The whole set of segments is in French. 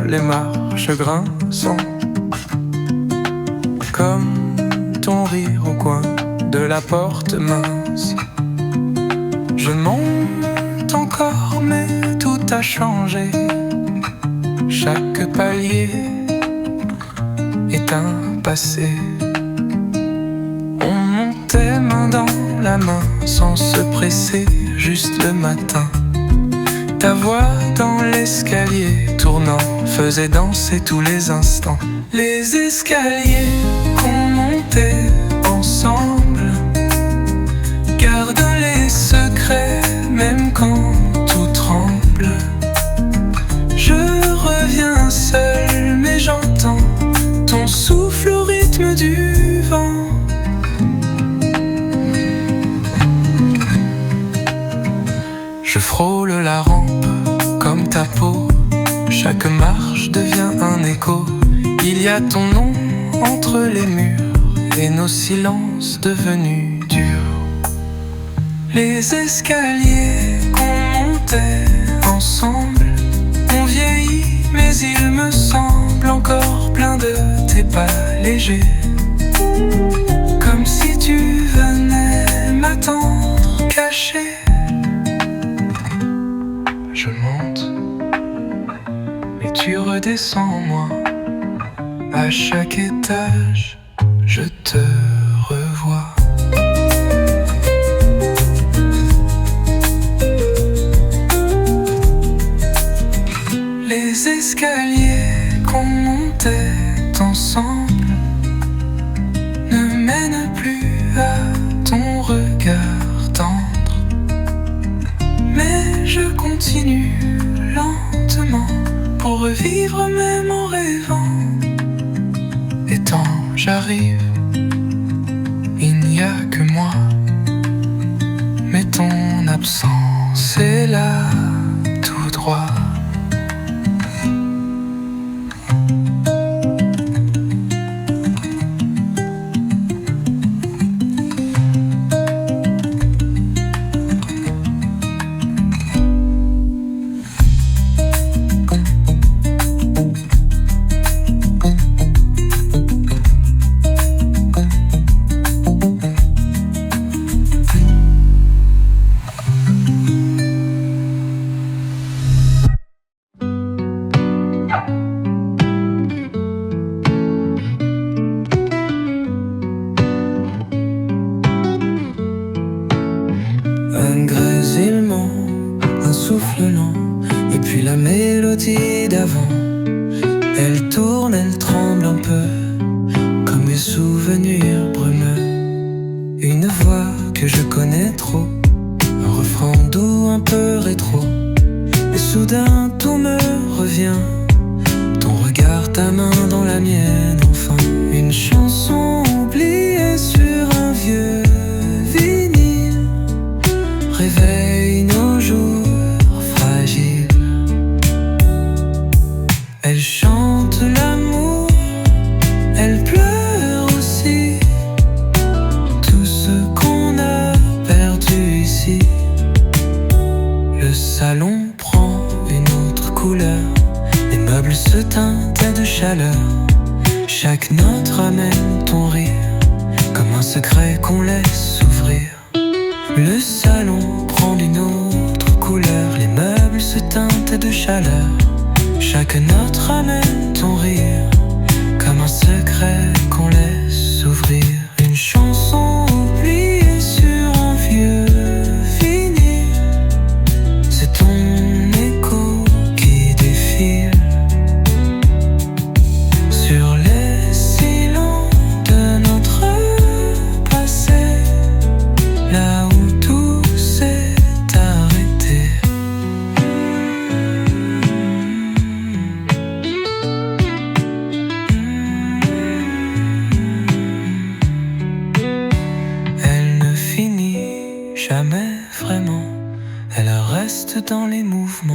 les marches grinçant, comme ton rire au coin de la porte mince. Je monte encore mais tout a changé. Chaque palier est un passé. On montait main dans la main sans se presser, juste le matin. Ta voix dans l'escalier tournant faisait danser tous les instants. Les escaliers qu'on montait ensemble gardent les secrets même quand tout tremble. Je reviens seul mais j'entends ton souffle au rythme du vent. Je frôle la rampe comme ta peau, chaque marche devient un écho. Il y a ton nom entre les murs et nos silences devenus durs. Les escaliers qu'on montait ensemble ont vieilli, mais il me semble encore plein de tes pas légers. Comme si tu venais m'attendre caché. Je monte, mais tu redescends en moi. À chaque étage, je te revois. Les escaliers qu'on montait ensemble ne mènent plus à ton regard tendre. Mais je continue lentement pour revivre même en rêvant. Et tant j'arrive, il n'y a que moi. Mais ton absence est là tout droit. Un grésillement, un souffle lent, et puis la mélodie d'avant. Elle tourne, elle tremble un peu, comme mes souvenirs brumeux. Une voix que je connais trop, un refrain doux un peu rétro. Et soudain tout me revient, ton regard, ta main dans la mienne. Enfin, une chanson oubliée sur un vieux vinyle réveille nos jours fragiles. Elle chante l'amour, elle pleure aussi tout ce qu'on a perdu ici. Le salon prend une autre couleur, les meubles se teintent de chaleur. Chaque note ramène ton rire, comme un secret qu'on laisse s'ouvrir. Le salon prend une autre couleur, les meubles se teintent de chaleur. Chaque note ramène ton rire, comme un secret qu'on laisse s'ouvrir. Une chanson oubliée sur un vieux vinyle, c'est ton écho qui défile sur les silences de notre passé, là où tout s'est arrêté. Elle ne finit jamais vraiment, elle reste dans les mouvements.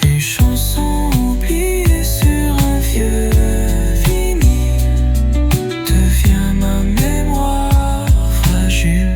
Une chanson oubliée sur un vieux vinyle devient ma mémoire fragile.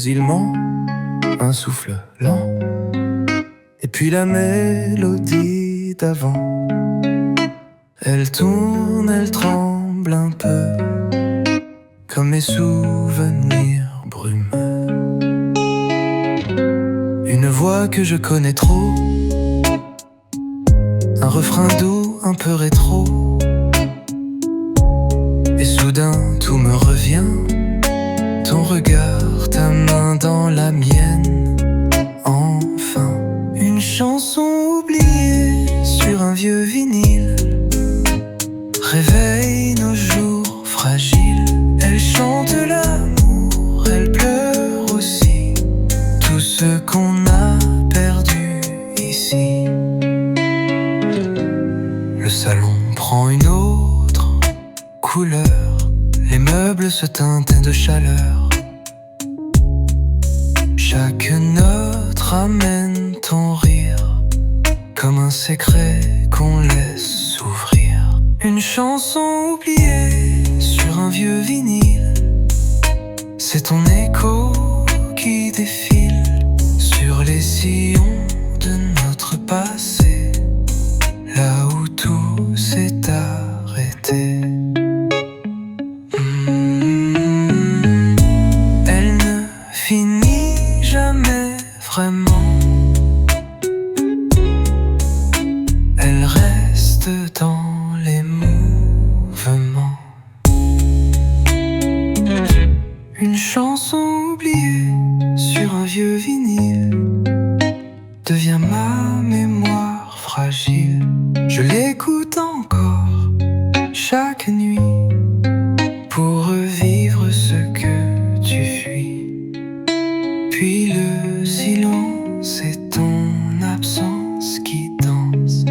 il ment, un souffle lent, et puis la mélodie d'avant. Elle tourne, elle tremble un peu, comme mes souvenirs brumeux. Une voix que je connais trop, un refrain doux, un peu rétro. Et soudain tout me revient, ton regard, ta main dans la mienne. Enfin, une chanson oubliée sur un vieux vinyle réveille nos jours fragiles. Elle chante l'amour, elle pleure aussi tout ce qu'on a perdu ici. Le salon prend une autre couleur, les meubles se teintent de chaleur. Chaque note ramène ton rire, comme un secret qu'on laisse s'ouvrir. Une chanson oubliée sur un vieux vinyle, c'est ton écho qui défile sur les sillons de notre passé, là où tout s'est arrêté. Elle ne finit jamais vraiment, elle reste dans les mouvements. Une chanson oubliée sur un vieux vinyle devient ma mémoire fragile. Je l'écoute encore chaque nuit pour revivre ce que tu fuis. Puis le silence et ton absence qui danse.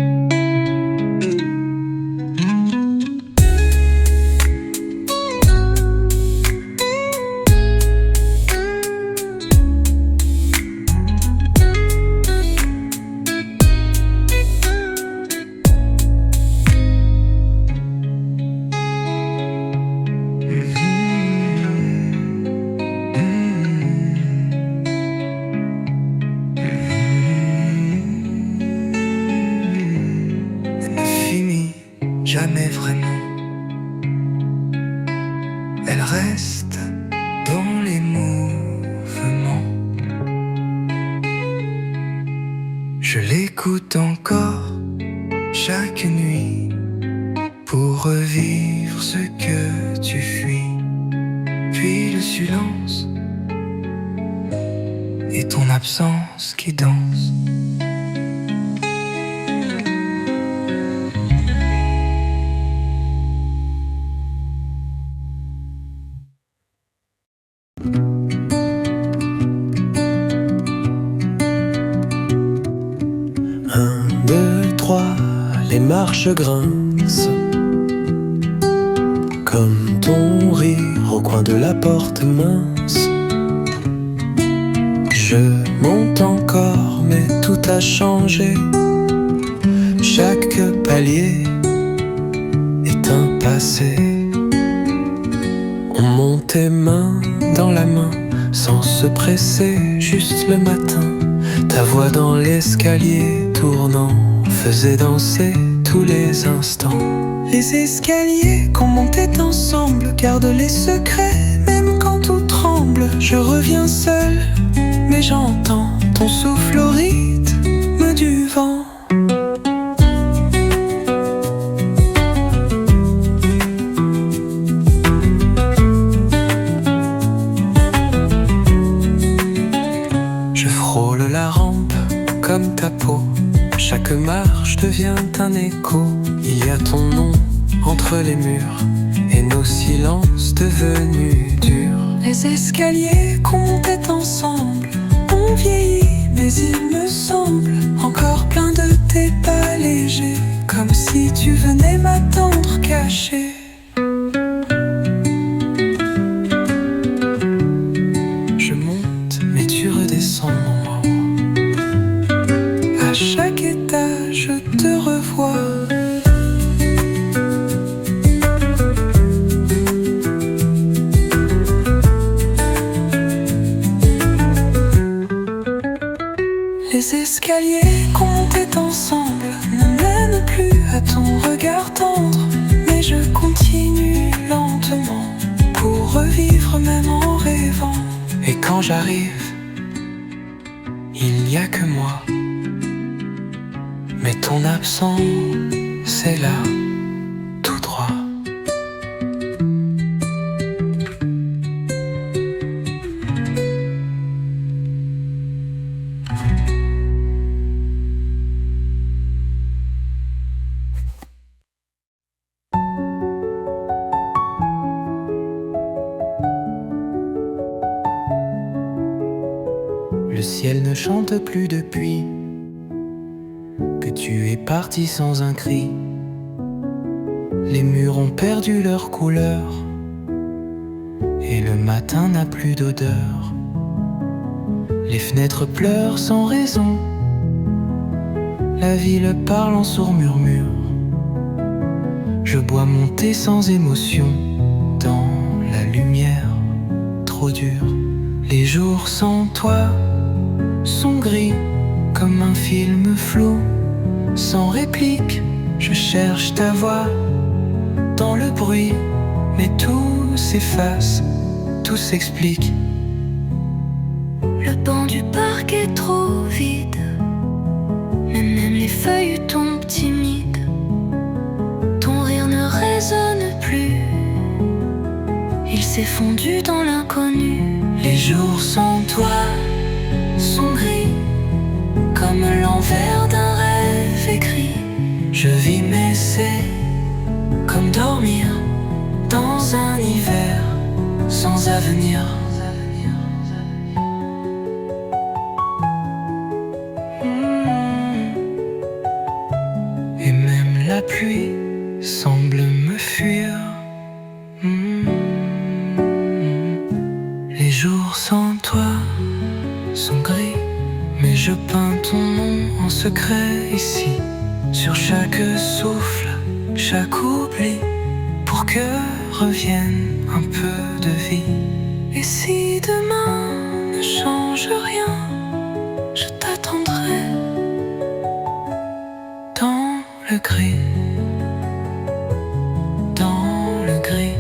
Jamais vraiment, elle reste dans les mouvements. Je l'écoute encore chaque nuit pour revivre ce que tu fuis. Puis le silence et ton absence qui danse. Un, deux, trois, les marches grincent comme ton rire au coin de la porte mince. Je monte encore, mais tout a changé. Chaque palier est un passé. On montait main dans la main, sans se presser, juste le matin. Ta voix dans l'escalier tournant faisait danser tous les instants. Les escaliers qu'on montait ensemble gardent les secrets, même quand tout tremble. Je reviens seul, mais j'entends ton souffle au rythme du vent. Je frôle la rampe comme ta peau, chaque marche devient un écho. Il y a ton nom entre les murs et nos silences devenus durs. Les escaliers qu'on montait ensemble ont vieilli, mais il me semble encore plein de débats légers, comme si tu venais m'attendre caché. Je monte, mais tu redescends en moi. À chaque étage, je te revois. Les escaliers qu'on montait ensemble ne mènent plus à ton regard tendre, mais je continue lentement pour revivre même en rêvant. Et quand j'arrive, il n'y a que moi, mais ton absence c'est là, tout droit. Le ciel ne chante plus depuis que tu es parti sans un cri. Les murs ont perdu leur couleur et le matin n'a plus d'odeur. Les fenêtres pleurent sans raison, la ville parle en sourd murmure. Je bois mon thé sans émotion dans la lumière trop dure. Les jours sans toi sont gris comme un film flou, sans réplique. Je cherche ta voix dans le bruit, mais tout s'efface, tout s'explique. Le banc du parc est trop vide, mais même les feuilles tombent timides. Ton rire ne résonne plus, il s'est fondu dans l'inconnu. Les jours sans toi Sont gris comme l'envers d'un rêve écrit. je vis, mais c'est comme dormir dans un hiver sans avenir. Et même la pluie semble me fuir. Les jours sans toi sont gris, mais je peins ton nom en secret ici, sur chaque souffle, chaque oubli, pour que revienne un peu de vie. Et si demain ne change rien, je t'attendrai dans le gris, dans le gris.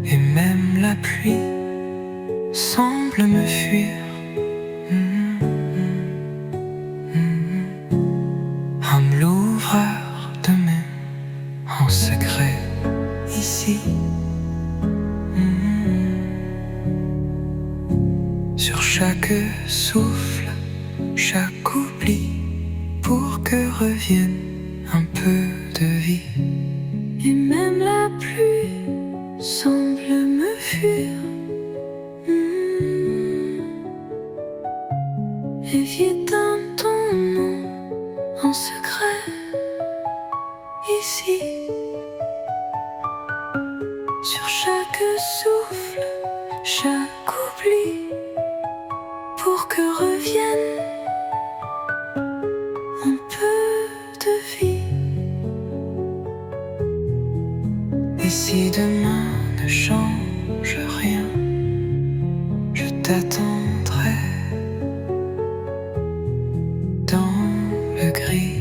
Et même la pluie semble me fuir. Homme l'ouvreur de mes en secret ici, sur chaque souffle, chaque oubli, pour que revienne un peu de vie. Et même la pluie semble me fuir. Évident ton nom en secret ici, sur chaque souffle, chaque oubli, pour que revienne un peu de vie. Et si demain ne change rien, je t'attendrai dans le gris.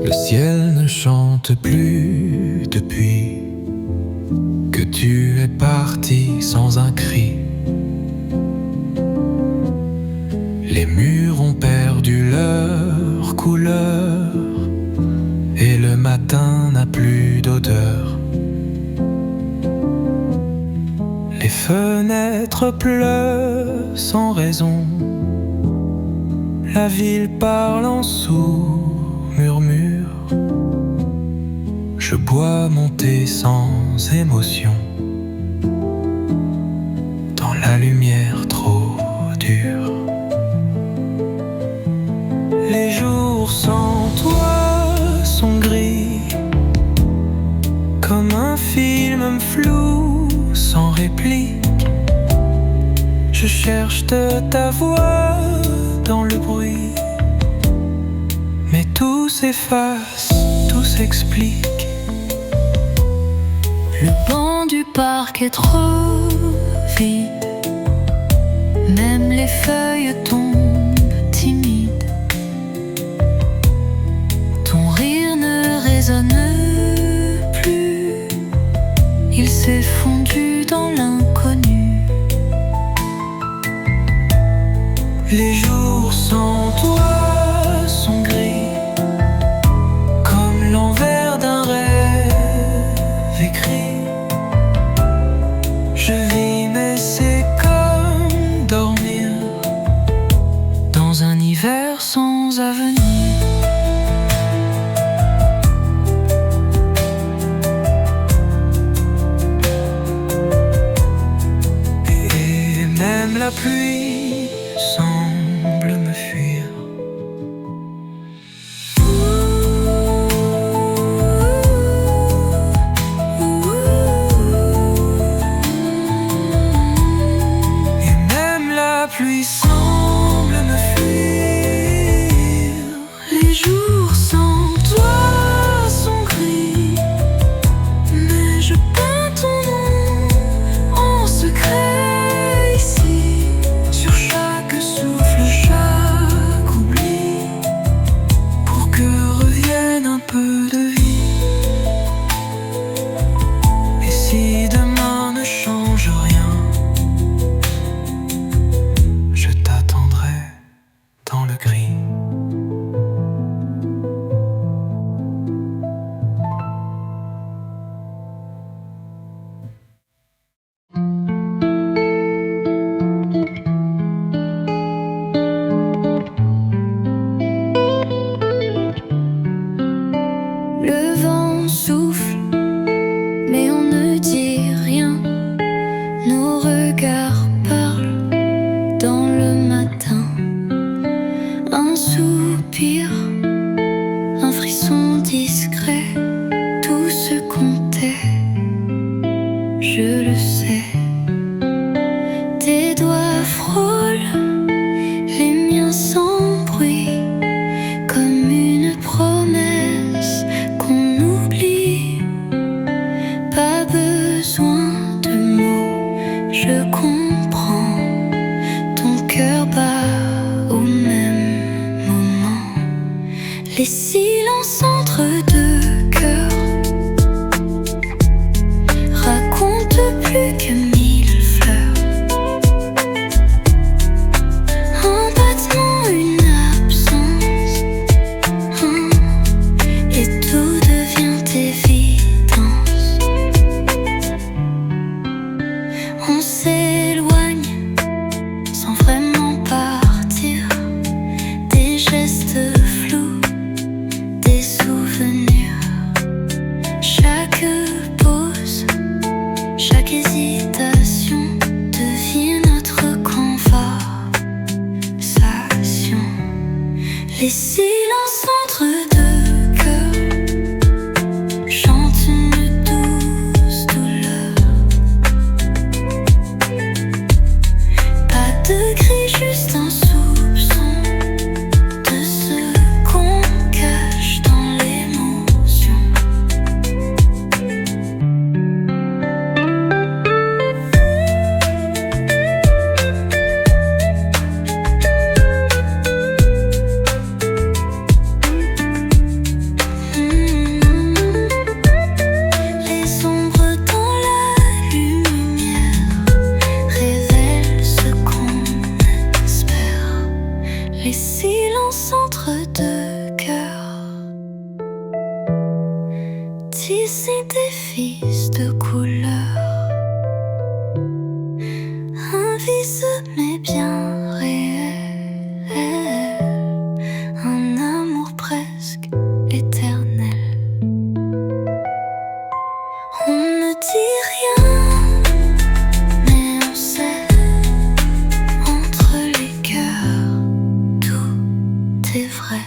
Le ciel ne chante plus depuis que tu es parti sans un cri. Les murs ont perdu leur couleur et le matin n'a plus d'odeur. fenêtre pleut sans raison. La ville parle en sourd murmure. Je bois mon thé sans émotion, dans la lumière trop dure. Les jours sans toi sont gris, comme un film flou sans réplique. Je cherche ta voix dans le bruit, mais tout s'efface, tout s'explique. Le banc du parc est trop vide, même les feuilles tombent timides. Ton rire ne résonne plus, il s'est fondu dans l'inconnu. Les jours sans toi sont gris, comme l'envers d'un rêve écrit. Je vis mais c'est comme dormir dans un hiver sans avenir. Et même la pluie semble me fuir. Et même la pluie semble me fuir. Les jours sans toi sont gris, mais je peins ton nom en secret ici. Sur chaque souffle, chaque oubli, Pour que revienne un peu de vie. Et si demain ne change rien, je t'attendrai dans le gris. le vent souffle, mais on ne dit rien. Nos regards parlent dans le matin. Un soupir, un frisson discret, tout se comptait, je le sais. Tes doigts frôlent les miens sans bruit, comme une promesse qu'on oublie. Pas besoin de mots, je comprends. Ton cœur bat au même moment. Les silences entre deux cœurs racontent plus que 1000 fleurs. Un battement, une absence, et tout devient évidence. On s'éloigne sans vraiment partir. Des gestes flous, des souvenirs. Chaque pause, chaque hésitation devient notre conversation. Les silences entre deux cœurs chantent une douce douleur. Pas de cri, juste un soupçon de ce qu'on cache dans l'émotion. Les ombres dans la lumière révèlent ce qu'on espère. Les silences entre deux cœurs tissent des fils de couleurs. On ne dit rien, mais on sait, entre les cœurs, tout est vrai.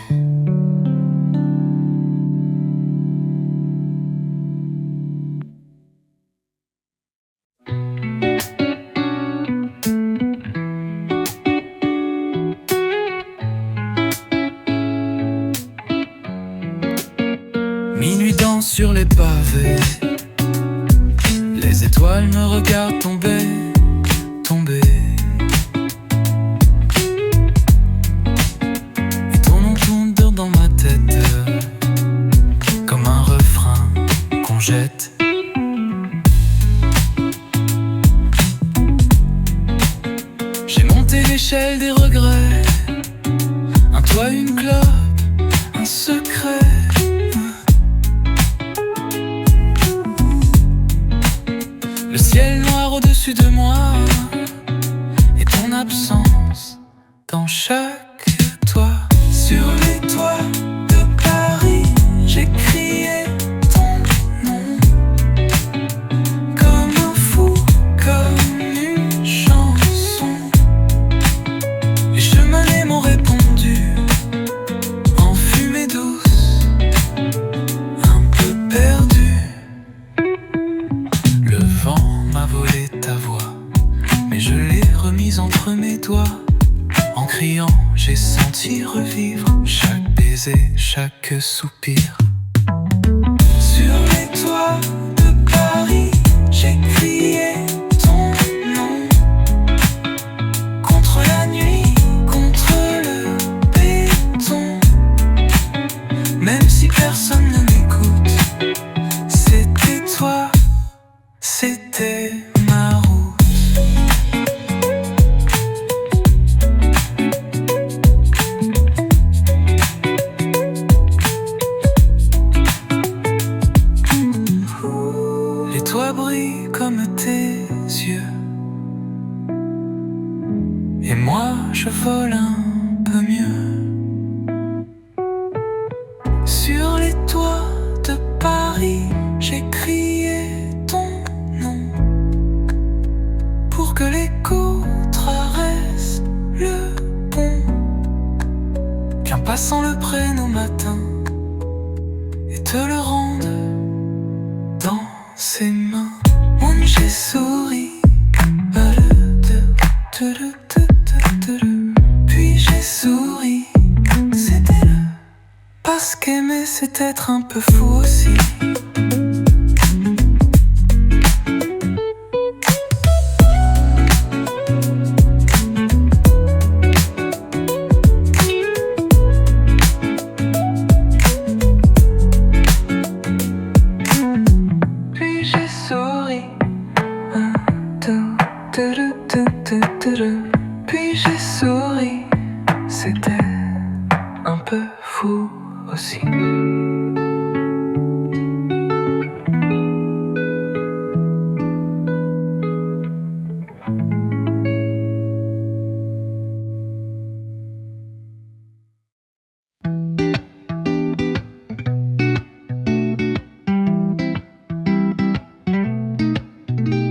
Minuit danse sur les pavés, les étoiles me regardent tomber, tomber. Et ton nom tourne dans ma tête, comme un refrain qu'on jette. J'ai monté l'échelle des regrets, un toit, une clope, un secret. Le ciel noir au-dessus de moi et ton absence dans chaque toit. Sur les toits de Paris, j'ai crié ton nom comme un fou, comme une chanson. Les chemins m'ont répondu en fumée douce, un peu perdu. Le vent m'a volé ta voix, mais je l'ai remise entre mes doigts. En criant, j'ai senti revivre chaque baiser, chaque soupir. Sur les toits de Paris, j'ai crié ton nom contre la nuit, contre le béton. Même si personne ne m'écoute, c'était toi, c'était ma route. Les toits brillent comme tes yeux, et moi je vole un peu mieux. Sur les toits de Paris, j'ai crié ton nom pour que l'écho traverse le pont, qu'un passant le prenne au matin et te le rende dans ses mains. Moi j'ai souri, puis j'ai souri. C'était là, parce qu'aimer c'est être un peu fou aussi. Puis j'ai souri, puis j'ai souri. C'était un peu fou aussi.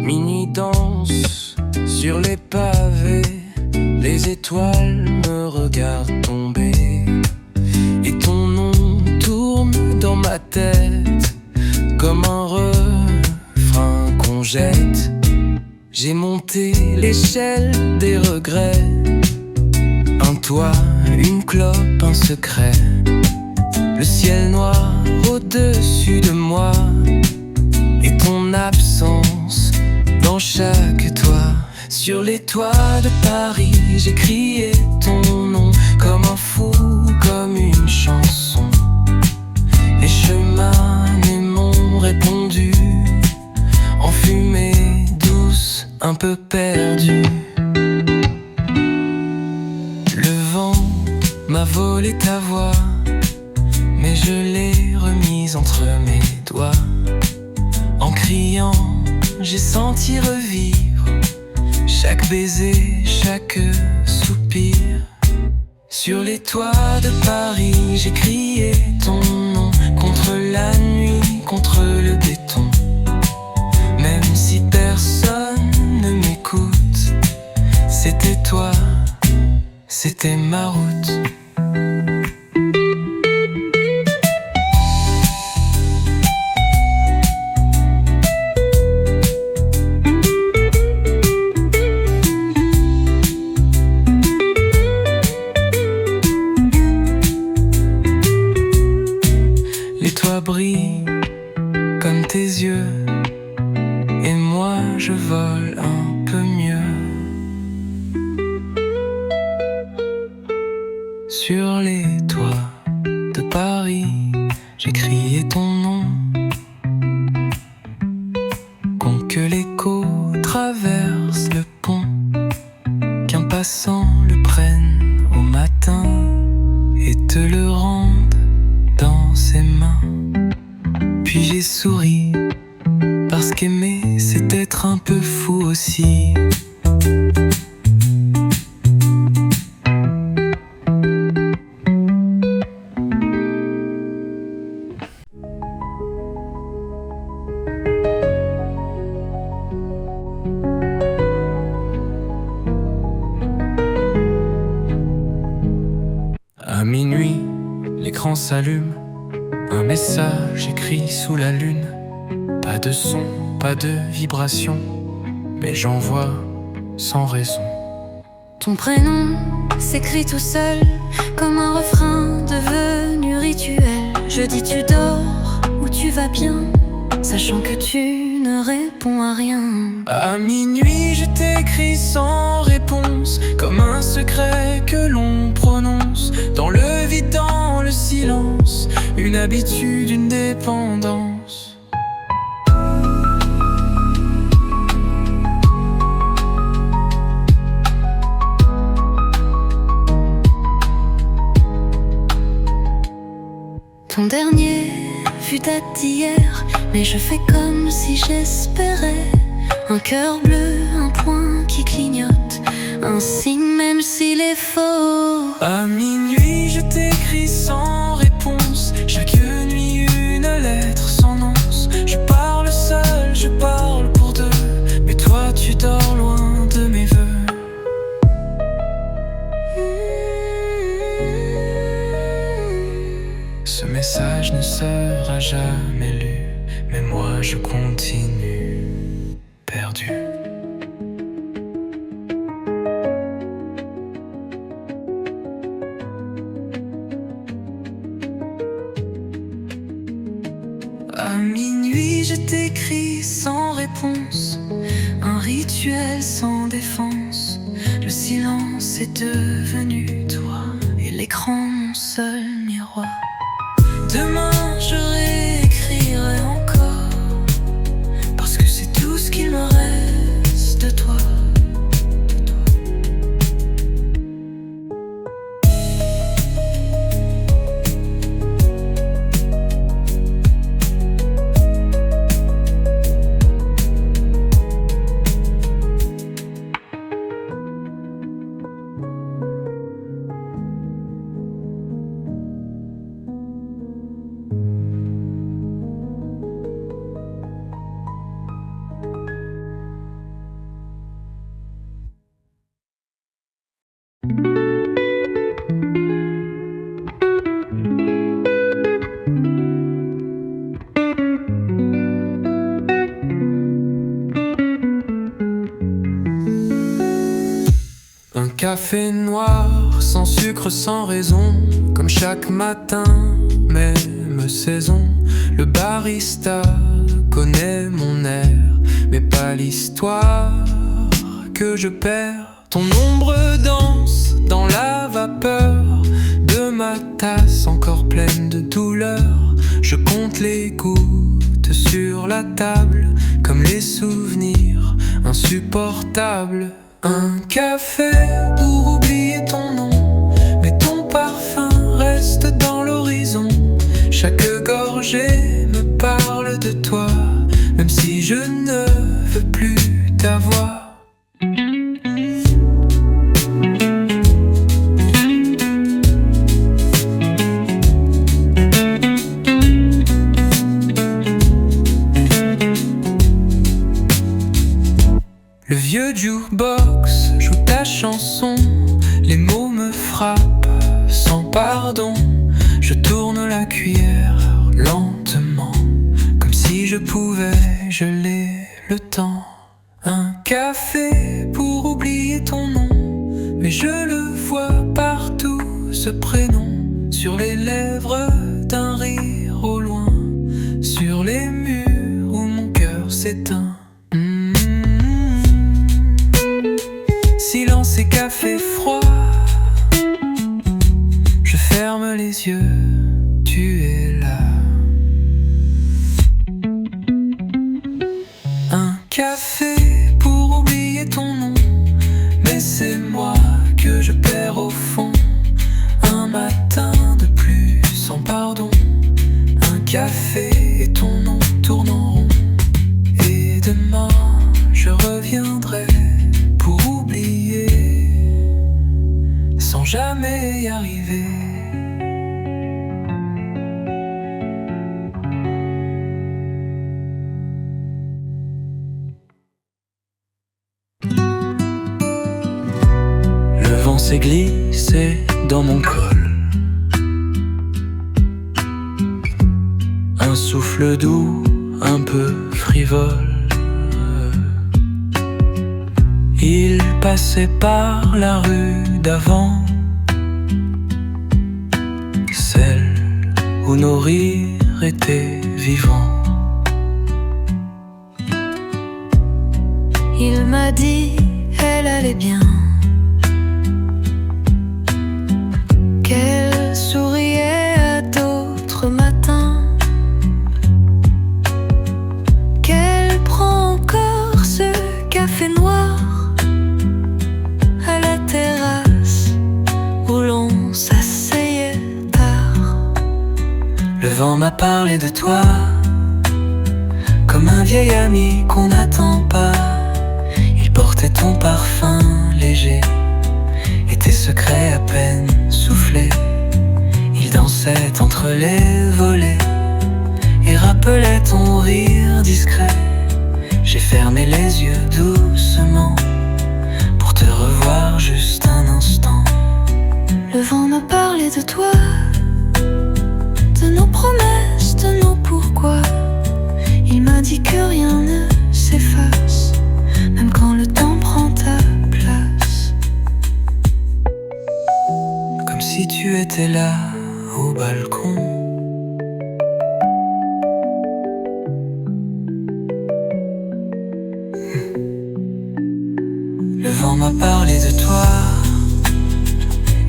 Minuit danse sur les pavés, les étoiles me regardent tomber, et ton nom tourne dans ma tête comme un refrain qu'on jette. J'ai monté l'échelle des regrets, un toit, une clope, un secret. Le ciel noir au-dessus de moi et ton absence dans chaque toit. Sur les toits de Paris, j'ai crié ton nom comme un fou, comme une chanson. Les chemins m'ont répondu en fumée douce, un peu perdue. Le vent m'a volé ta voix, mais je l'ai remise entre mes doigts. En criant, j'ai senti revivre chaque baiser, chaque soupir. Sur les toits de Paris, j'ai crié ton nom contre la nuit, contre le béton. c'était ma route. Les toits brillent comme tes yeux, et moi je vole un peu mieux. Sur les toits de Paris, j'ai crié ton nom, con que l'écho traverse le pont, qu'un passant le prenne au matin et te le rende dans ses mains. Puis j'ai souri, parce qu'aimer c'est être un peu fou aussi. À minuit, l'écran s'allume, un message écrit sous la lune. Pas de son, pas de vibration, mais j'envoie sans raison. Ton prénom s'écrit tout seul, comme un refrain devenu rituel. Je dis tu dors ou tu vas bien, sachant que tu ne réponds à rien. À minuit je t'écris sans réponse, comme un secret que l'on prononce. Dans le vide, dans le silence, une habitude, une dépendance. Ton dernier fut date d'hier, mais je fais comme si j'espérais. Un cœur bleu, un point qui clignote, un signe même s'il est faux. À minuit je t'écris sans réponse, chaque nuit une lettre sans nonce. Je parle seul, je parle pour deux, mais toi tu dors loin de mes vœux. Ce message ne sera jamais lu, mais moi je continue, perdu. À minuit je t'écris sans réponse, un rituel sans défense. Le silence est devenu toi, et l'écran mon seul miroir. Demain je réécrirai encore, parce que c'est tout ce qu'il me reste de toi. Un café noir, sans sucre, sans raison, comme chaque matin, même saison. Le barista connaît mon air, mais pas l'histoire que je perds. Ton ombre danse dans la vapeur de ma tasse encore pleine de douleur. Je compte les gouttes sur la table, comme les souvenirs insupportables. Un café pour oublier ton nom, mais ton parfum reste dans l'horizon. Chaque gorgée me parle de toi, même si je ne veux plus ta voix. Le vieux jukebox joue ta chanson, les mots me frappe sans pardon. Je tourne la cuillère lentement, comme si je pouvais geler le temps. Un café pour oublier ton nom, mais je le vois partout, ce prénom, sur les lèvres d'un rire au loin, sur les murs où mon cœur s'éteint. Silence et café froid. Je ferme les yeux, tu es là. Un café pour oublier ton nom, mais c'est moi que je perds au fond. Un matin de plus sans pardon. Un café et ton nom tournent en rond. Et demain je reviendrai pour oublier, sans jamais y arriver. Le vent s'est glissé dans mon col. Un souffle doux, un peu frivole. Il passait par la rue d'avant, celle où nos rires étaient vivants. Il m'a dit, elle allait bien, qu'elle souriait à d'autres matins, qu'elle prend encore ce café noir à la terrasse où l'on s'asseyait tard. Le vent m'a parlé de toi, comme un vieil ami qu'on n'attend pas. Il portait ton parfum léger et tes secrets à peine soufflés. Il dansait entre les volets et rappelait ton rire discret. J'ai fermé les yeux doucement pour te revoir juste un instant. Le vent m'a parlé de toi, de nos promesses, de nos pourquoi. Il m'a dit que rien ne s'efface, même quand le temps prend ta place. Comme si tu étais là au balcon. Le vent m'a parlé de toi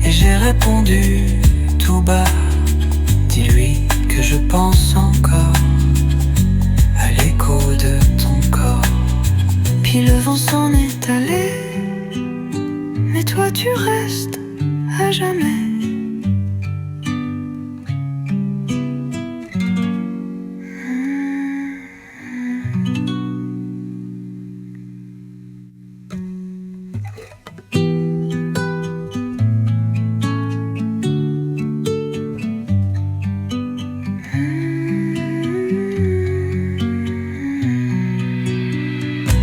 et j'ai répondu tout bas. Dis-lui que je pense encore à l'écho de ton corps. Puis le vent s'en est allé, mais toi tu restes à jamais.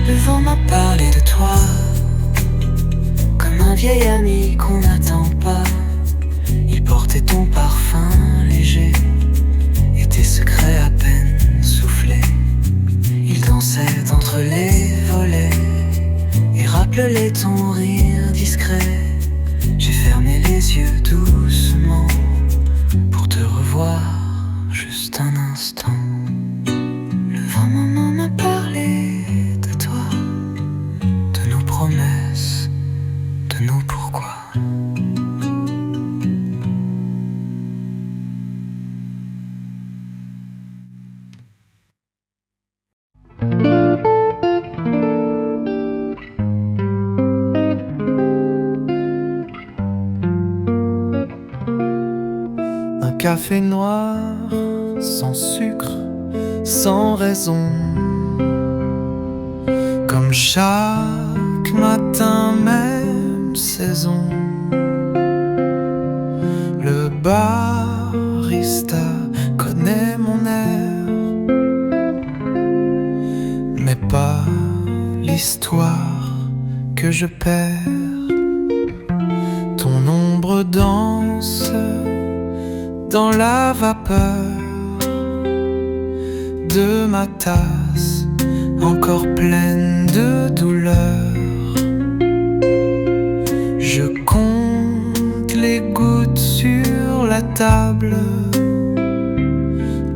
Le vent m'a parlé de toi, comme un vieil ami qu'on n'attend pas. Il portait ton parfum léger et tes secrets à peine soufflés. Il dansait entre les volets et rappelait ton rire discret. J'ai fermé les yeux doucement pour te revoir juste un instant. Le vent maman m'a parlé de toi, de nos promesses, de nos pourquoi. Un café noir, sans sucre, sans raison. Comme chaque matin, même saison. Le barista connaît mon air, mais pas l'histoire que je perds. Ton ombre l'ombre danse dans la vapeur de ma tasse, encore pleine de douleur. Je compte les gouttes sur la table,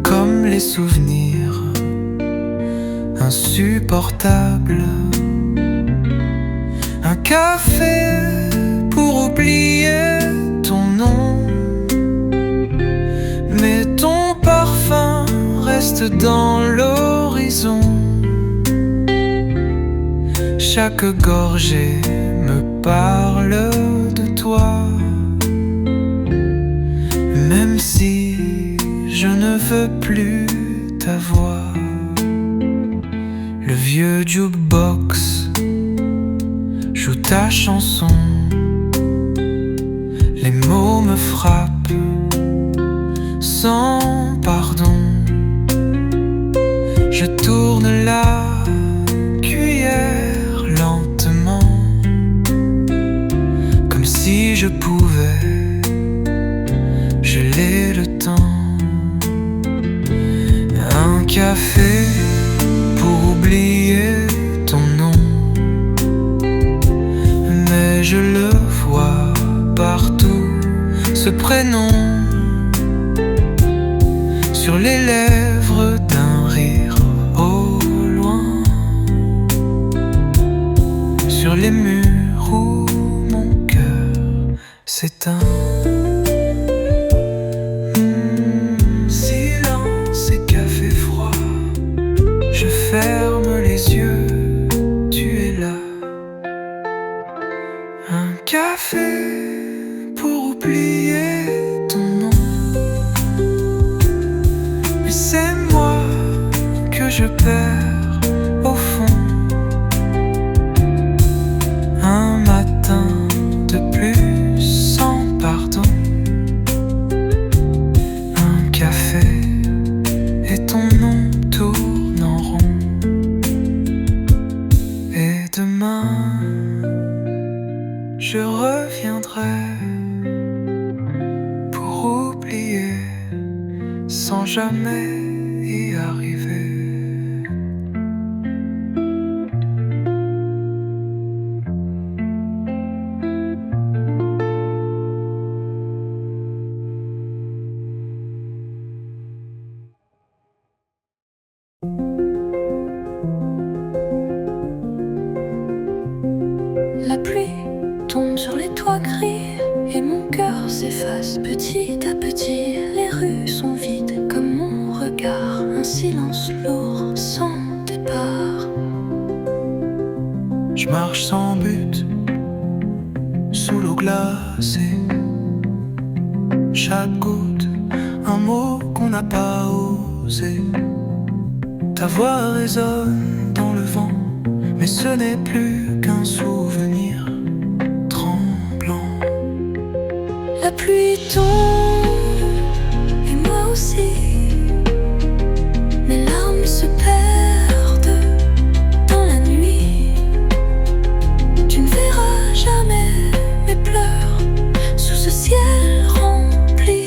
comme les souvenirs insupportables. Un café pour oublier ton nom, mais ton parfum reste dans l'horizon. Chaque gorgée me parle de toi, même si je ne veux plus ta voix. Le vieux jukebox joue ta chanson, les mots me frappent sans pardon. Je tourne la cuillère lentement, comme si je pouvais geler le temps. Un café pour oublier ton nom, mais je le vois partout, ce prénom, sur les lèvres d'un rire au loin, sur les murs où mon cœur s'éteint. Silence et café froid, je ferme les yeux, tu es là. Un café pour oublier ton nom, mais c'est moi que je perds au fond. Un matin de plus sans pardon, un café et ton nom tourne en rond. Et demain je reviendrai pour oublier sans jamais y arriver. La pluie tombe sur les toits gris et mon cœur s'efface petit à petit. Les rues sont vides comme mon regard, un silence lourd sans départ. Je marche sans but, sous l'eau glacée. Chaque goutte, un mot qu'on n'a pas osé. Ta voix résonne dans le vent, mais ce n'est plus qu'un souvenir tremblant. La pluie tombe et moi aussi. Mes larmes se perdent dans la nuit. Tu ne verras jamais mes pleurs sous ce ciel rempli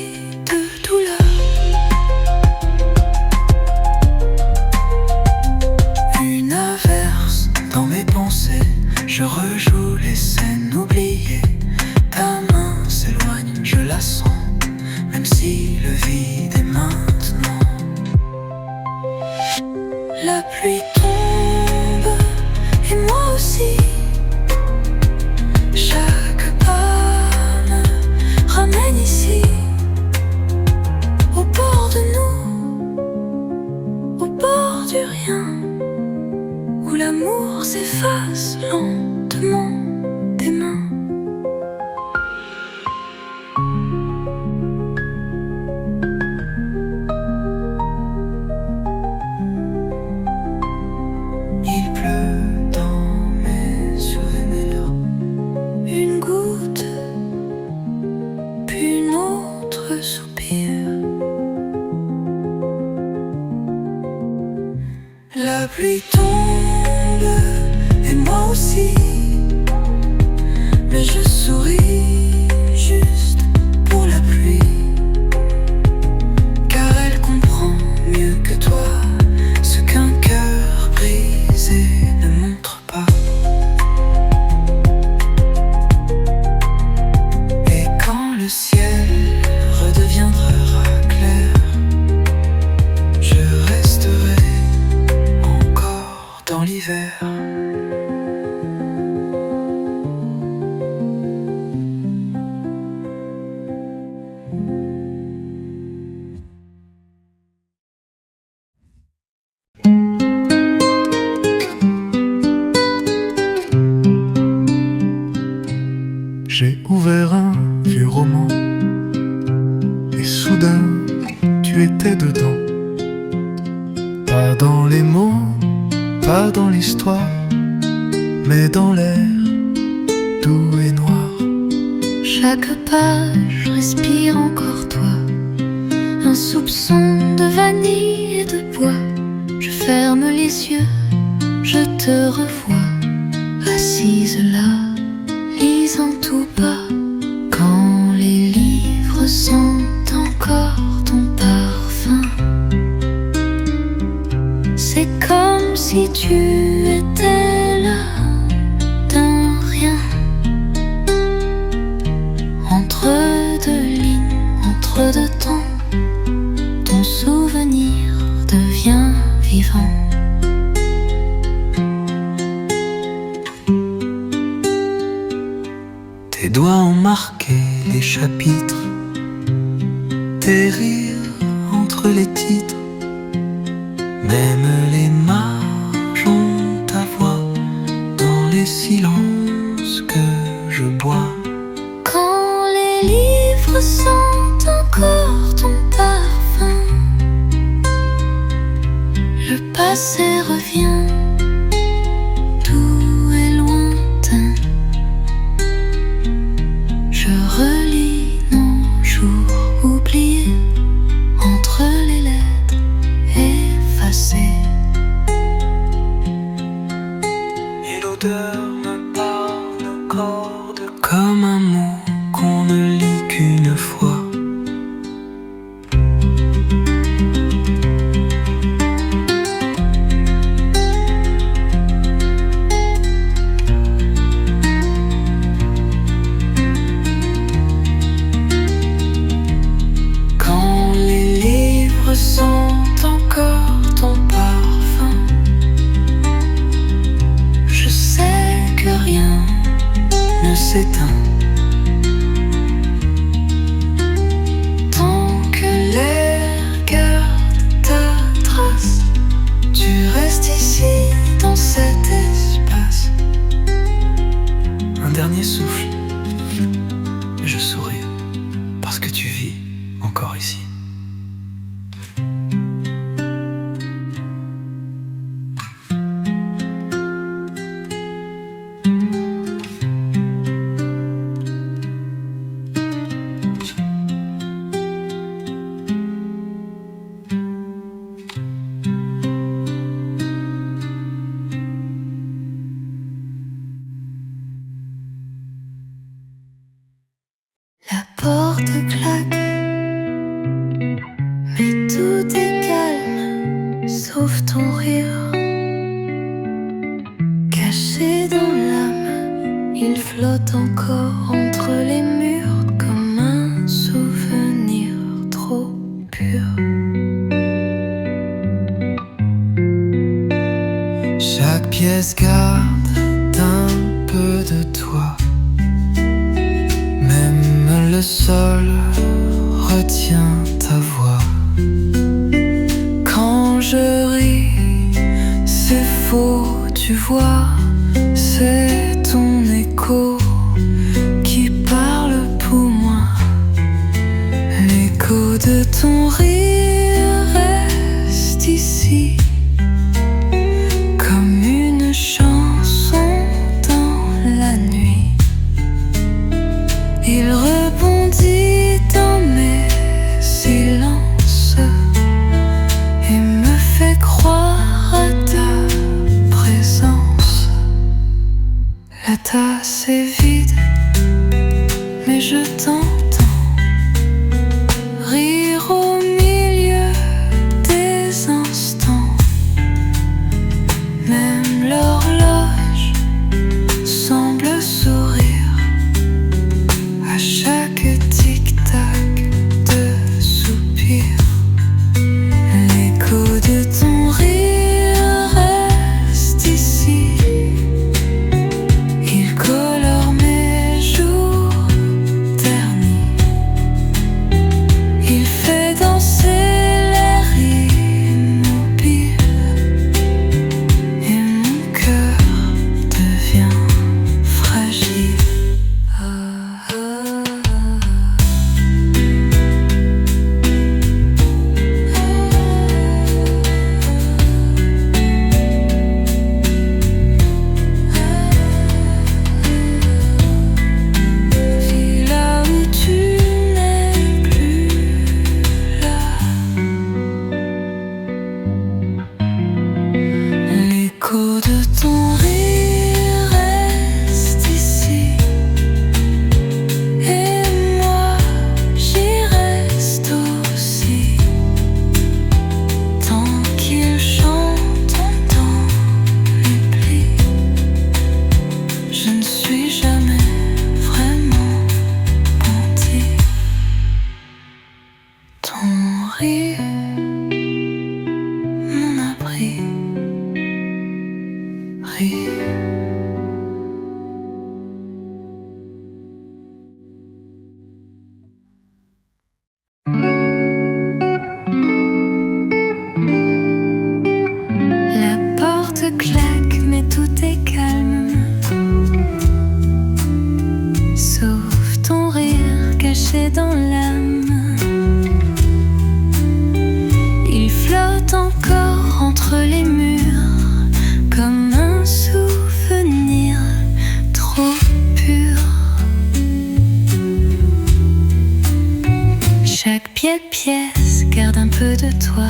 de douleur. Une averse dans mes pensées, je rejoue les scènes oubliées. Ta main s'éloigne, je la sens, même si le vide est maintenant. La pluie tombe et moi aussi. Chaque pas me ramène ici, au bord de nous, au bord du rien, où l'amour s'efface lentement des mains. Il pleut dans mes souvenirs. Une goutte, puis une autre soupir. La pluie tombe et moi aussi, Mais je souris juste terre. J'ai ouvert un vieux roman et soudain tu étais dedans. Pas dans les mots, pas dans l'histoire, mais dans l'air doux et noir. Chaque page respire encore toi, un soupçon de vanille et de bois. Je ferme les yeux, je te revois, assise là, lisant tout bas. Quand les livres sentent encore ton parfum, c'est comme si tu étais là, d'un rien. Entre deux lignes, entre deux temps, ton souvenir devient vivant. Tes doigts ont marqué les chapitres, tes rires entre les titres, même les marges ont ta voix dans les silences que je bois. Quand les livres sentent encore ton parfum, le passé revient, doux et lointain. Je relis nos jours oubliés, entre les lettres effacées. Et l'odeur me parle encore de comme un mot qu'on ne lit qu'une fois. Quand les livres sentent encore ton parfum, je sais que rien ne s'éteint. Tant que l'air garde ta trace, tu restes ici dans cet espace. Un dernier souffle, je souris parce que tu vis encore ici. La porte claque, mais tout est calme, sauf ton rire. Caché dans l'âme, il flotte encore entre les murs comme un souvenir trop pur. Chaque pièce garde un peu de toi, même le sol retient ta voix. Quand je ris, c'est faux, tu vois, c'est ton écho qui parle pour moi. L'écho de ton rire reste ici, comme une chanson dans la nuit. Il rebondit dans mes silences et me fait croire à ta présence. La tasse est vide, mais je t'entends rire au milieu des instants. Même l'horloge semble sourire à chaque tic-tac de soupir. L'écho de ton rire reste ici, rit. La porte claque, mais tout est calme, sauf ton rire caché dans l'âme. Il flotte encore entre les murs, comme un souvenir trop pur. Chaque pièce garde un peu de toi.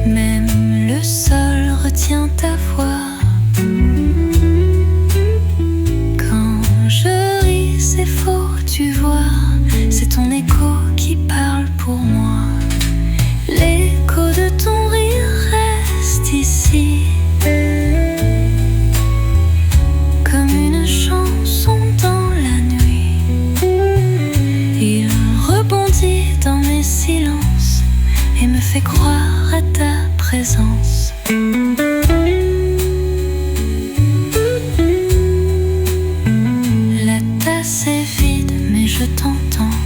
Même le sol retient ta voix. Quand je ris, c'est faux, tu vois. C'est ton écho qui parle pour moi. L'écho de ton rire reste ici, comme une chanson dans la nuit. Il rebondit dans mes silences et me fait croire à ta présence. La tasse est vide, mais je t'entends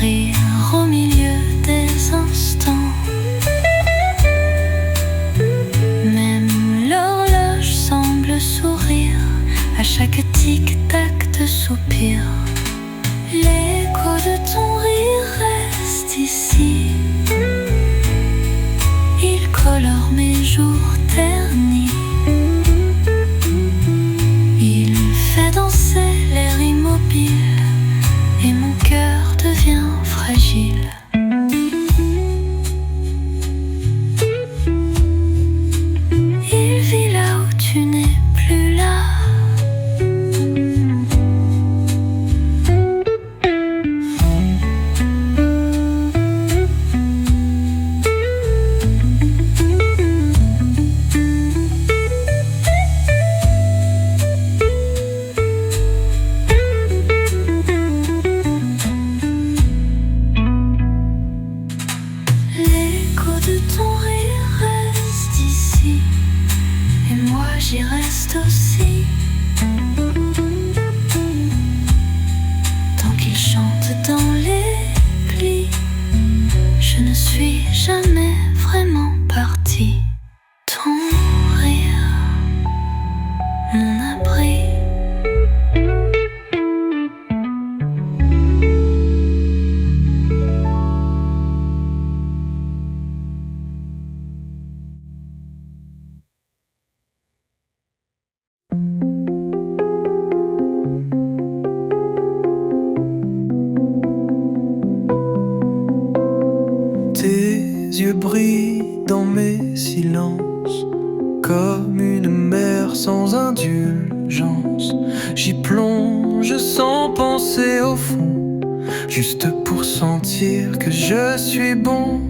rire au milieu des instants. Même l'horloge semble sourire à chaque tic-tac de soupir. L'écho de ton rire reste ici. Il colore mes jours ternis. Il fait danser l'air immobile et mon cœur devient fragile. Il vit là où tu n'es plus là. L'écho de ton rire reste ici, et moi j'y reste aussi. Tant qu'il chante dans les plis, je ne suis jamais vraiment partie. Ton rire, mon abri. Tes yeux brillent dans mes silences, comme une mer sans indulgence. J'y plonge sans penser au fond, juste pour sentir que je suis bon.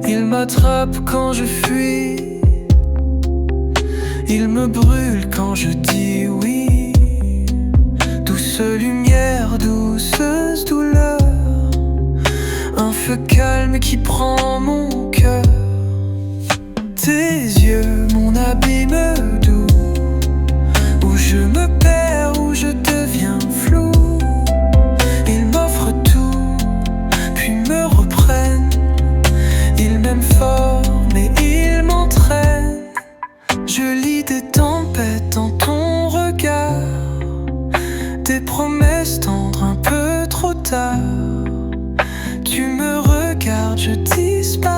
Il m'attrape quand je fuis, il me brûle quand je dis oui. Douce lumière, douceuse douleur, un feu calme qui prend mon cœur. Tes yeux, mon abîme doux, où je me perds, où je deviens flou. Ils m'offrent tout, puis me reprennent. Ils m'aiment fort, mais ils m'entraînent. Je lis des tempêtes dans ton regard, des promesses tendres un peu trop tard. Tu me regardes, je disparais.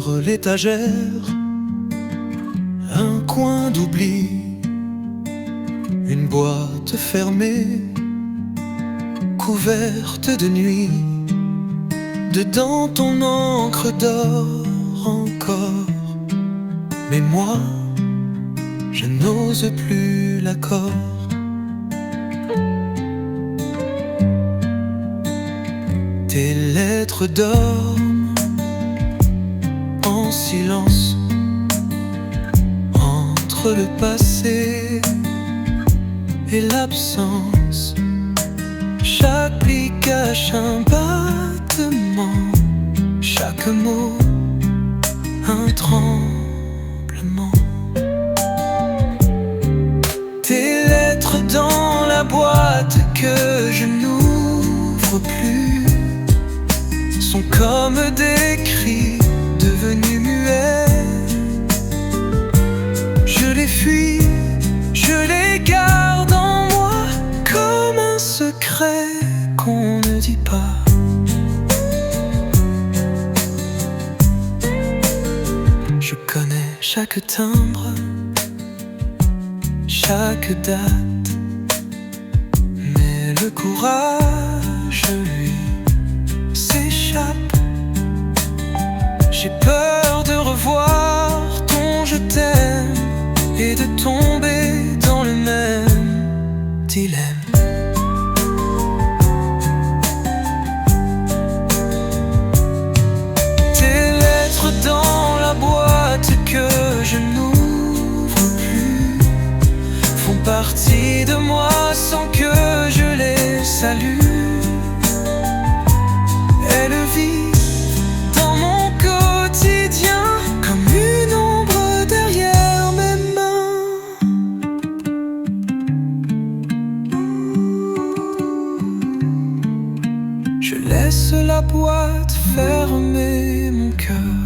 sur l'étagère, un coin d'oubli, une boîte fermée, couverte de nuit. Dedans ton encre dort encore, mais moi, je n'ose plus l'accord. Tes lettres dorment en silence entre le passé et l'absence. Chaque pli cache un battement, chaque mot un tremblement. Tes lettres dans la boîte que je n'ouvre plus sont comme des cris devenus muets. Je les fuis, je les garde en moi comme un secret qu'on ne dit pas. Je connais chaque timbre, chaque date, mais le courage, lui, s'échappe. J'ai peur de revoir ton je t'aime et de tomber dans le même dilemme. Tes lettres dans la boîte que je n'ouvre plus font partie de moi sans que je les salue. Elles vivent dans mon quotidien comme une ombre derrière mes mains. Je laisse la boîte fermer mon cœur.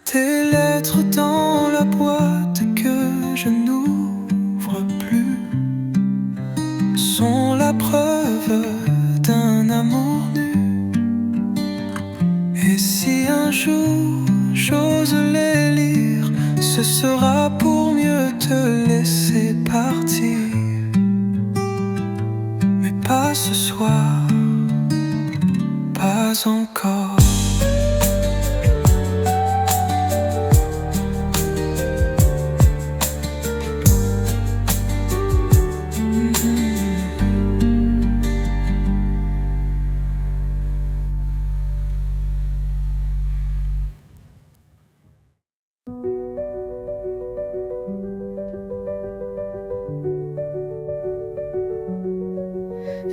Tes lettres dans la boîte que je n'ouvre plus sont la preuve d'un amour nu. Et si un jour j'ose les lire, ce sera pour mieux te laisser partir. Mais pas ce soir, pas encore.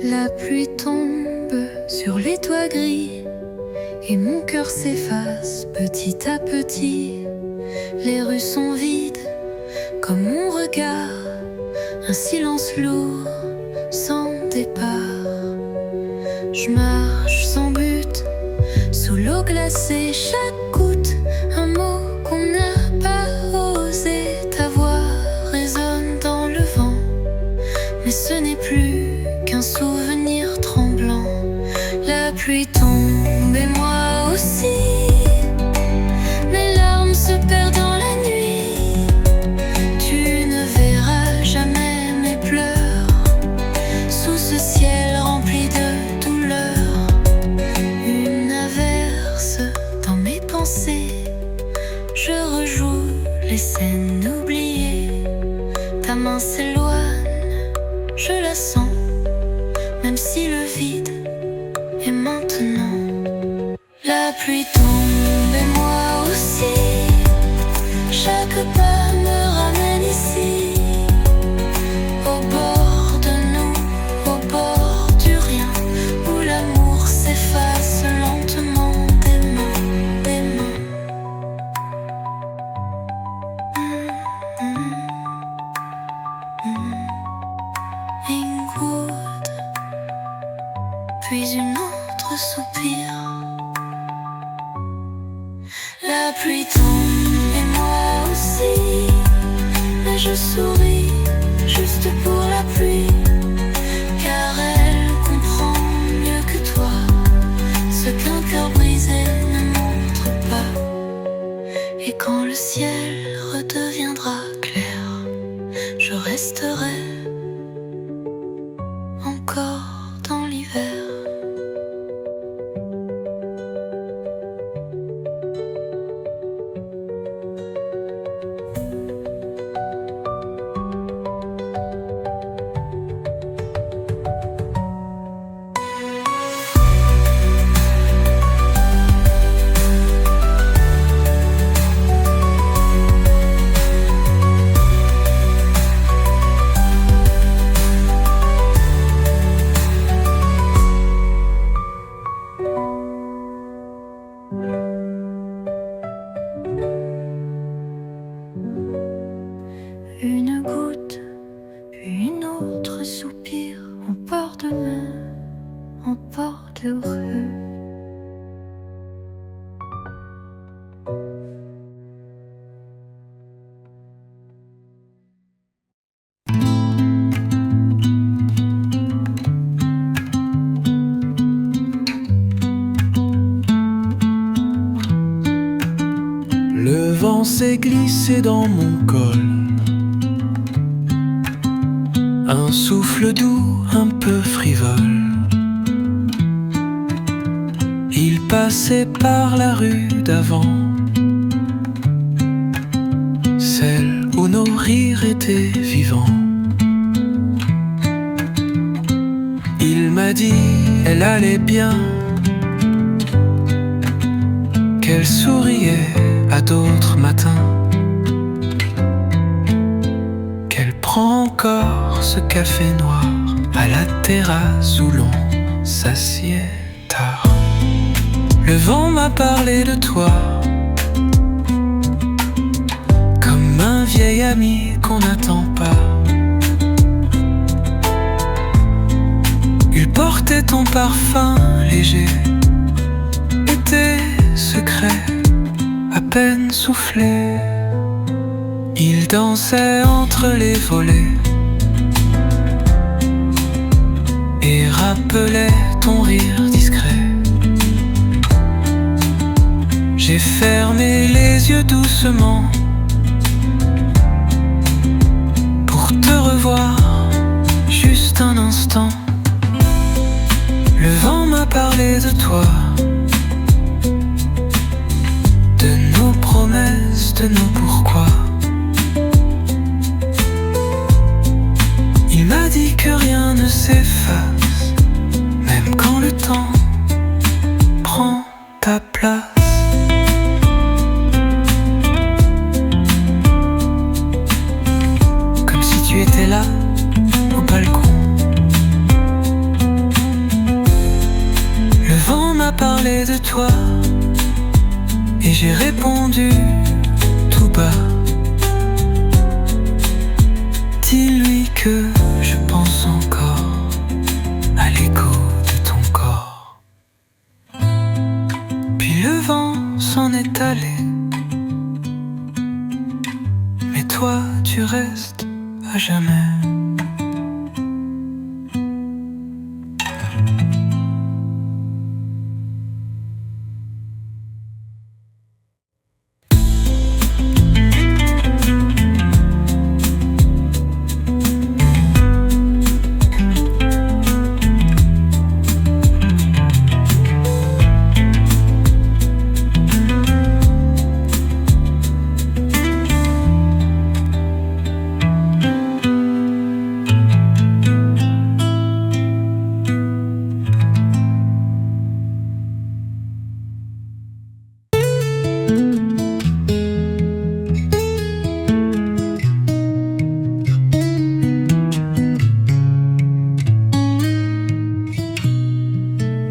La pluie tombe sur les toits gris et mon cœur s'efface petit à petit. Les rues sont vides comme mon regard, un silence lourd sans départ. Je marche sans but sous l'eau glacée, chaque goutte un mot qu'on n'a pas osé. Ta voix résonne dans le vent, mais ce n'est plus qu'un souvenir tremblant. La pluie tombe et moi aussi. Mes larmes se perdent dans la nuit. Tu ne verras jamais mes pleurs sous ce ciel rempli de douleur. Une averse dans mes pensées, je rejoue les scènes oubliées. Ta main s'éloigne, je la sens, même si le vide est maintenant. La pluie tombe et moi aussi. Chaque pas me ramène ici, au bord de nous, au bord du rien, où l'amour s'efface lentement des mains, des mains. Ingrid, puis une autre soupir. La pluie tombe et moi aussi, mais je souris juste pour la pluie, car elle comprend mieux que toi ce qu'un cœur brisé ne montre. heureux. Le vent s'est glissé dans mon col. Un souffle doux, un peu frivole. Il passait par la rue d'avant, celle où nos rires étaient vivants. Il m'a dit, elle allait bien, qu'elle souriait à d'autres matins, qu'elle prend encore ce café noir à la terrasse où l'on s'assied tard. Le vent m'a parlé de toi, comme un vieil ami qu'on n'attend pas. Il portait ton parfum léger et tes secrets à peine soufflés. Il dansait entre les volets et rappelait ton rire discret. J'ai fermé les yeux doucement pour te revoir juste un instant. Le vent m'a parlé de toi, de nos promesses, de nos pourquoi. Il m'a dit que rien ne s'efface, même quand le temps prend ta place. Comme si tu étais là, au balcon. Le vent m'a parlé de toi et j'ai répondu tout bas. Dis-lui que je pense encore à l'écho de ton corps. Puis le vent s'en est allé, mais toi tu restes à jamais.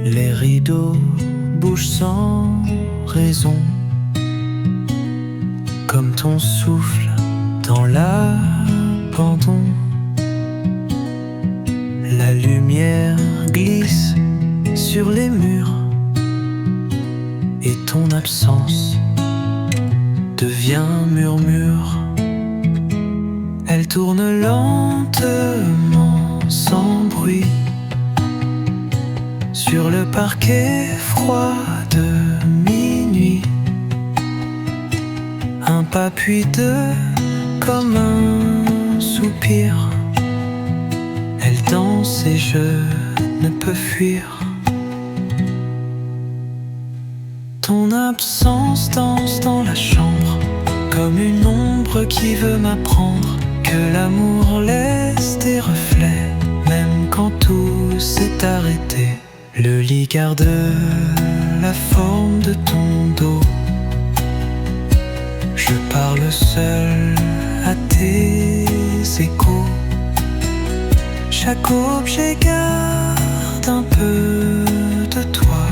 Les rideaux bougent sans raison, comme ton souffle dans l'abandon. La lumière glisse sur les murs et ton absence devient murmure. Elle tourne lentement, sans bruit, sur le parquet froid de minuit. Un pas puis deux, comme un soupir. Elle danse et je ne peux fuir. Ton absence danse dans la chambre, comme une ombre qui veut m'apprendre que l'amour laisse des reflets, même quand tout s'est arrêté. Le lit garde la forme de ton dos. Je parle seul à tes échos. Chaque objet garde un peu de toi.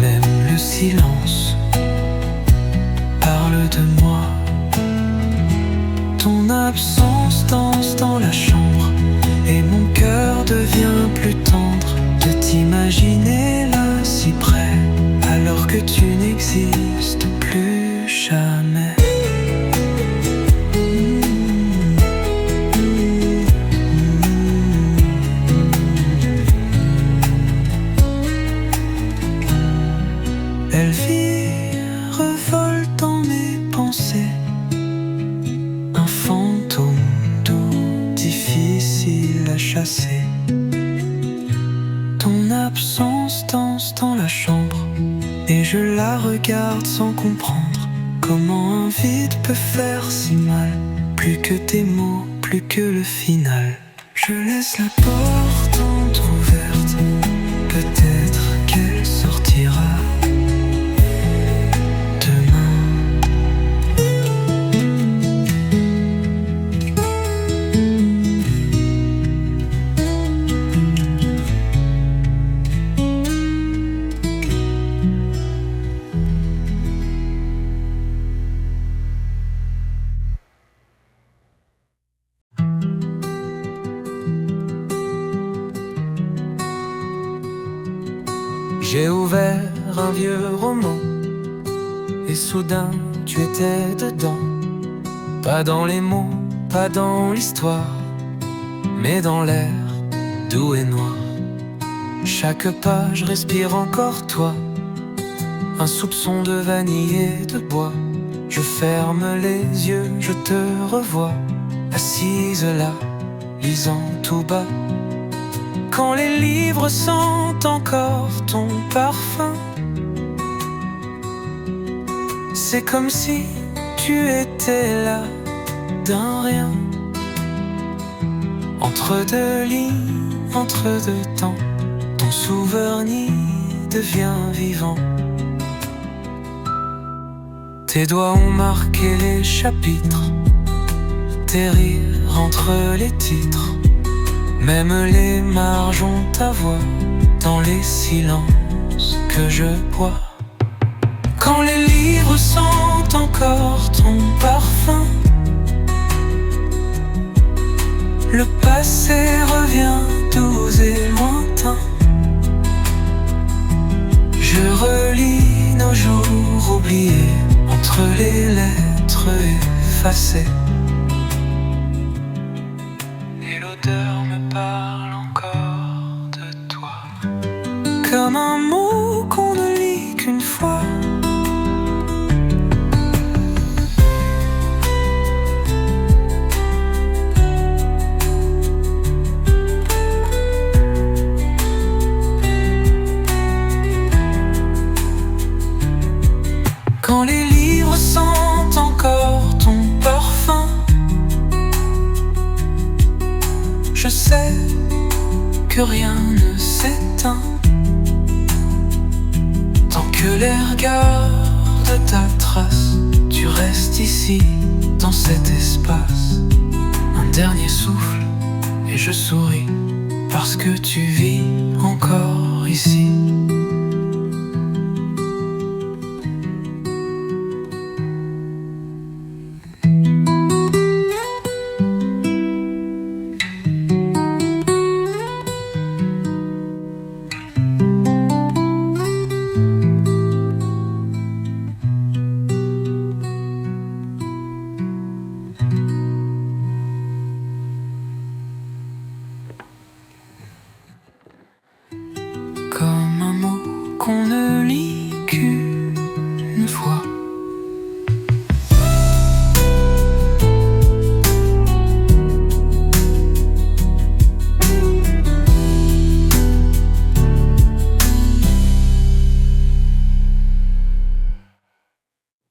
Même le silence parle de moi. Ton absence danse dans la chambre et mon cœur devient plus tendre de t'imaginer absence danse dans la chambre, et je la regarde sans comprendre comment un vide peut faire si mal. Plus que tes mots, plus que le final. Je laisse la porte entrouverte, peut-être qu'elle sortira demain. J'ai ouvert un vieux roman, et soudain tu étais dedans. Pas dans les mots, pas dans l'histoire, mais dans l'air doux et noir. Chaque page respire encore toi, un soupçon de vanille et de bois. Je ferme les yeux, je te revois, assise là, lisant tout bas. Quand les livres sentent encore ton parfum, c'est comme si tu étais là d'un rien. Entre deux lignes, entre deux temps, ton souvenir devient vivant. Tes doigts ont marqué les chapitres, tes rires entre les titres. Même les marges ont ta voix dans les silences que je bois. Quand les livres sentent encore ton parfum, le passé revient doux et lointain. Je relis nos jours oubliés entre les lettres effacées. Et l'odeur me parle encore de toi, comme un mot qu'on ne lit qu'une fois. Quand les livres sentent encore ton parfum, je sais que rien ne s'éteint tant que l'air garde ta trace. Tu restes ici, dans cet espace. Un dernier souffle et je souris parce que tu vis encore ici.